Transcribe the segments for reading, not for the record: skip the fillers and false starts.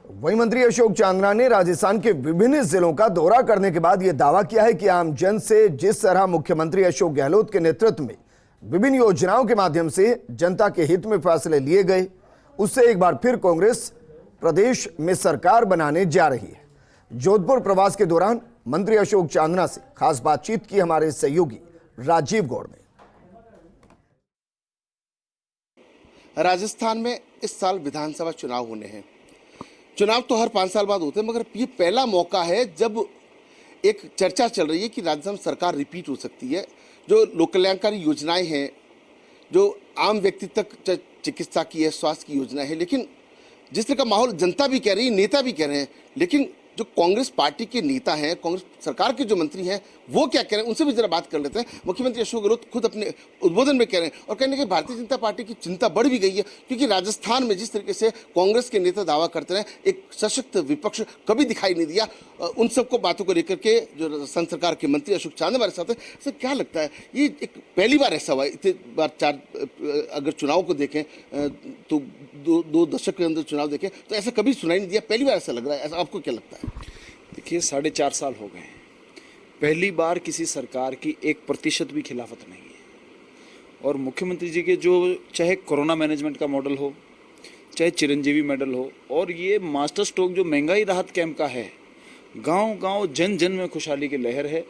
वहीं मंत्री अशोक चांदना ने राजस्थान के विभिन्न जिलों का दौरा करने के बाद यह दावा किया है कि आम जन से जिस तरह मुख्यमंत्री अशोक गहलोत के नेतृत्व में विभिन्न योजनाओं के माध्यम से जनता के हित में फैसले लिए गए, उससे एक बार फिर कांग्रेस प्रदेश में सरकार बनाने जा रही है। जोधपुर प्रवास के दौरान मंत्री अशोक चांदना से खास बातचीत की हमारे सहयोगी राजीव गौड़ ने। राजस्थान में इस साल विधानसभा चुनाव होने हैं। चुनाव तो हर 5 साल बाद होते हैं, मगर ये पहला मौका है जब एक चर्चा चल रही है कि राजस्थान में सरकार रिपीट हो सकती है। जो लोक कल्याणकारी योजनाएं हैं, जो आम व्यक्ति तक चिकित्सा की है, स्वास्थ्य की योजना है, लेकिन जिस तरह का माहौल जनता भी कह रही है, नेता भी कह रहे हैं, लेकिन जो कांग्रेस पार्टी के नेता हैं, कांग्रेस सरकार के जो मंत्री हैं, वो क्या कह रहे हैं, उनसे भी जरा बात कर लेते हैं। मुख्यमंत्री अशोक गहलोत खुद अपने उद्बोधन में कह रहे हैं और कहने कि भारतीय जनता पार्टी की चिंता बढ़ भी गई है, क्योंकि राजस्थान में जिस तरीके से कांग्रेस के नेता दावा करते रहे, एक सशक्त विपक्ष कभी दिखाई नहीं दिया। उन सबको बातों को लेकर के जो राजस्थान सरकार के मंत्री अशोक चांदना हमारे साथ है, सर क्या लगता है, ये एक पहली बार ऐसा हुआ? इतने बार अगर चुनाव को देखें तो दो दशक के अंदर चुनाव देखें तो ऐसा कभी सुनाई नहीं दिया, पहली बार ऐसा लग रहा है, ऐसा आपको क्या लगता है? देखिए, 4.5 साल हो गए, पहली बार किसी सरकार की 1% भी खिलाफत नहीं है। और मुख्यमंत्री जी के जो चाहे कोरोना मैनेजमेंट का मॉडल हो, चाहे चिरंजीवी मॉडल हो, और ये मास्टर स्ट्रोक जो महंगाई राहत कैंप का है, गांव-गांव जन जन में खुशहाली की लहर है।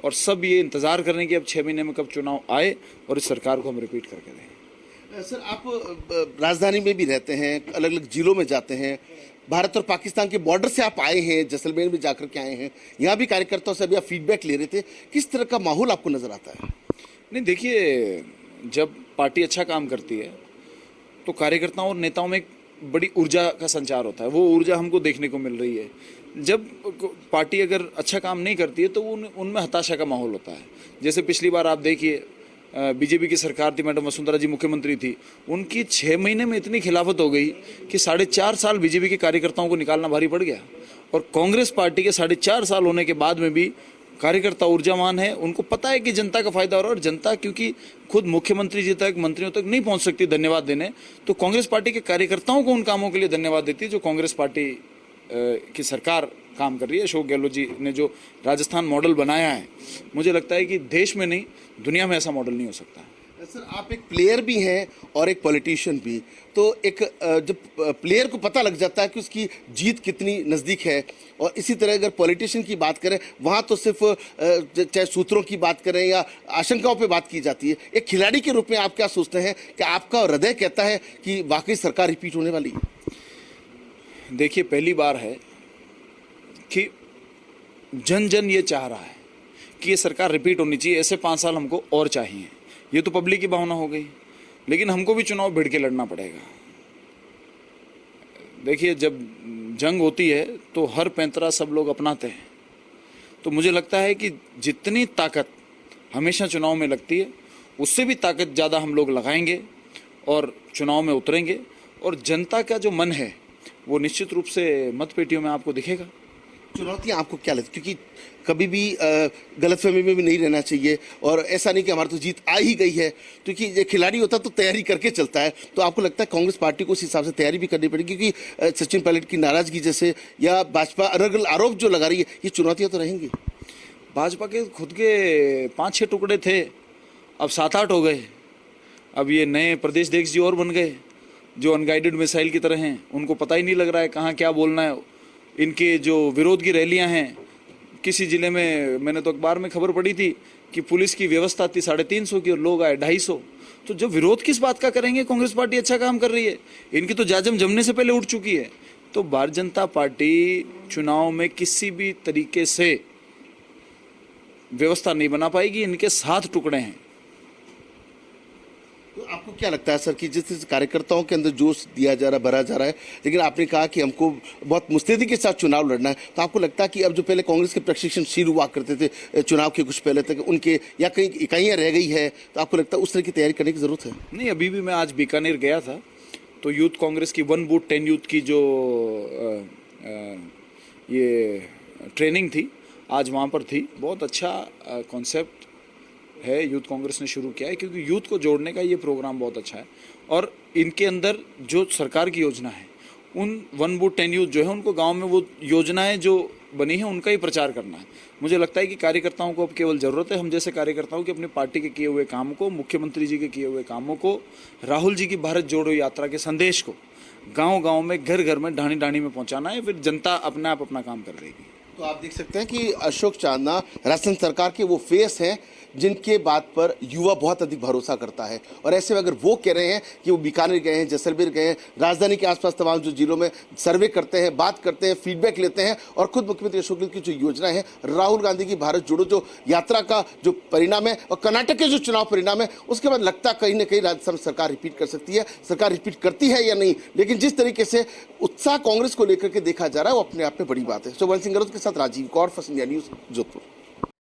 और सब ये इंतजार कर रहे हैं कि अब 6 महीने में कब चुनाव आए और इस सरकार को हम रिपीट करके दें। सर, आप राजधानी में भी रहते हैं, अलग अलग जिलों में जाते हैं, भारत और पाकिस्तान के बॉर्डर से आप आए हैं, जैसलमेर में जाकर के आए हैं, यहाँ भी कार्यकर्ताओं से अभी आप फीडबैक ले रहे थे, किस तरह का माहौल आपको नजर आता है? नहीं, देखिए, जब पार्टी अच्छा काम करती है तो कार्यकर्ताओं और नेताओं में एक बड़ी ऊर्जा का संचार होता है। वो ऊर्जा हमको देखने को मिल रही है। जब पार्टी अगर अच्छा काम नहीं करती है तो उनमें हताशा का माहौल होता है। जैसे पिछली बार आप देखिए, बीजेपी की सरकार थी, मैडम वसुंधरा जी मुख्यमंत्री थी, उनकी 6 महीने में इतनी खिलाफत हो गई कि 4.5 साल बीजेपी के कार्यकर्ताओं को निकालना भारी पड़ गया। और कांग्रेस पार्टी के 4.5 साल होने के बाद में भी कार्यकर्ता ऊर्जावान है, उनको पता है कि जनता का फायदा हो रहा है। और जनता क्योंकि खुद मुख्यमंत्री जी तक, मंत्रियों तक नहीं पहुंच सकती धन्यवाद देने, तो कांग्रेस पार्टी के कार्यकर्ताओं को उन कामों के लिए धन्यवाद देती है जो कांग्रेस पार्टी की सरकार काम कर रही है। अशोक गहलोत जी ने जो राजस्थान मॉडल बनाया है, मुझे लगता है कि देश में नहीं, दुनिया में ऐसा मॉडल नहीं हो सकता। सर, आप एक प्लेयर भी हैं और एक पॉलिटिशियन भी, तो एक जब प्लेयर को पता लग जाता है कि उसकी जीत कितनी नज़दीक है, और इसी तरह अगर पॉलिटिशियन की बात करें, वहाँ तो सिर्फ चाहे सूत्रों की बात करें या आशंकाओं पे बात की जाती है। एक खिलाड़ी के रूप में आप क्या सोचते हैं कि आपका हृदय कहता है कि वाकई सरकार रिपीट होने वाली है? देखिए, पहली बार है कि जन जन ये चाह रहा है कि ये सरकार रिपीट होनी चाहिए, ऐसे 5 साल हमको और चाहिए। ये तो पब्लिक की भावना हो गई, लेकिन हमको भी चुनाव भिड़ के लड़ना पड़ेगा। देखिए, जब जंग होती है तो हर पैंतरा सब लोग अपनाते हैं। तो मुझे लगता है कि जितनी ताकत हमेशा चुनाव में लगती है, उससे भी ताकत ज़्यादा हम लोग लगाएंगे और चुनाव में उतरेंगे। और जनता का जो मन है वो निश्चित रूप से मतपेटियों में आपको दिखेगा। चुनौतियाँ आपको क्या लगती है? क्योंकि कभी भी गलतफहमी में भी नहीं रहना चाहिए, और ऐसा नहीं कि हमारी तो जीत आ ही गई है, क्योंकि ये खिलाड़ी होता तो तैयारी करके चलता है। तो आपको लगता है कांग्रेस पार्टी को उस हिसाब से तैयारी भी करनी पड़ेगी, क्योंकि सचिन पायलट की नाराजगी जैसे या भाजपा अलग अलग आरोप जो लगा रही है, ये चुनौतियाँ तो रहेंगी। भाजपा के खुद के 5-6 टुकड़े थे, अब 7-8 हो गए। अब ये नए प्रदेश अध्यक्ष जी और बन गए जो अनगाइडेड मिसाइल की तरह हैं, उनको पता ही नहीं लग रहा है कहाँ क्या बोलना है। इनके जो विरोध की रैलियां हैं, किसी जिले में मैंने तो अखबार में खबर पड़ी थी कि पुलिस की व्यवस्था थी 350 की और लोग आए 250। तो जब विरोध किस बात का करेंगे? कांग्रेस पार्टी अच्छा काम कर रही है, इनकी तो जाजम जमने से पहले उठ चुकी है। तो भारतीय जनता पार्टी चुनाव में किसी भी तरीके से व्यवस्था नहीं बना पाएगी। इनके 7 टुकड़े हैं। तो आपको क्या लगता है सर कि जिस कार्यकर्ताओं के अंदर जोश दिया जा रहा है, भरा जा रहा है, लेकिन आपने कहा कि हमको बहुत मुस्तैदी के साथ चुनाव लड़ना है, तो आपको लगता है कि अब जो पहले कांग्रेस के प्रशिक्षण शुरू हुआ करते थे चुनाव के कुछ पहले तक, उनके या कहीं इकाइयाँ रह गई है, तो आपको लगता है उस तरह की तैयारी करने की जरूरत है? नहीं, अभी भी मैं आज बीकानेर गया था तो यूथ कांग्रेस की 1 बूथ 10 यूथ की जो ये ट्रेनिंग थी, आज वहाँ पर थी। बहुत अच्छा कॉन्सेप्ट है यूथ कांग्रेस ने शुरू किया है, क्योंकि यूथ को जोड़ने का ये प्रोग्राम बहुत अच्छा है। और इनके अंदर जो सरकार की योजना है उन 1 बूथ 10 यूथ जो है उनको गांव में वो योजनाएं जो बनी है उनका ही प्रचार करना है। मुझे लगता है कि कार्यकर्ताओं को अब केवल जरूरत है, हम जैसे कार्यकर्ताओं की, अपनी पार्टी के किए हुए काम को, मुख्यमंत्री जी के किए हुए कामों को, राहुल जी की भारत जोड़ो यात्रा के संदेश को गांव-गांव में, घर-घर में, ढाणी-ढाणी में पहुंचाना है। फिर जनता अपने आप अपना काम कर देगी। तो आप देख सकते हैं कि अशोक चांदना राजस्थान सरकार के वो फेस हैं जिनके बात पर युवा बहुत अधिक भरोसा करता है। और ऐसे में अगर वो कह रहे हैं कि वो बीकानेर गए हैं, जैसलमेर गए हैं, राजधानी के आसपास तमाम जो जिलों में सर्वे करते हैं, बात करते हैं, फीडबैक लेते हैं, और खुद मुख्यमंत्री अशोक गहलोत की जो योजना है, राहुल गांधी की भारत जोड़ो जो यात्रा का जो परिणाम है और कर्नाटक के जो चुनाव परिणाम है, उसके बाद लगता कहीं ना कहीं राजस्थान सरकार रिपीट कर सकती है। सरकार रिपीट करती है या नहीं, लेकिन जिस तरीके से उत्साह कांग्रेस को लेकर के देखा जा रहा है वो अपने आप में बड़ी बात है। सुबह सिंह गहलोत के साथ Rajeev Kaur, First India News, Jodhpur.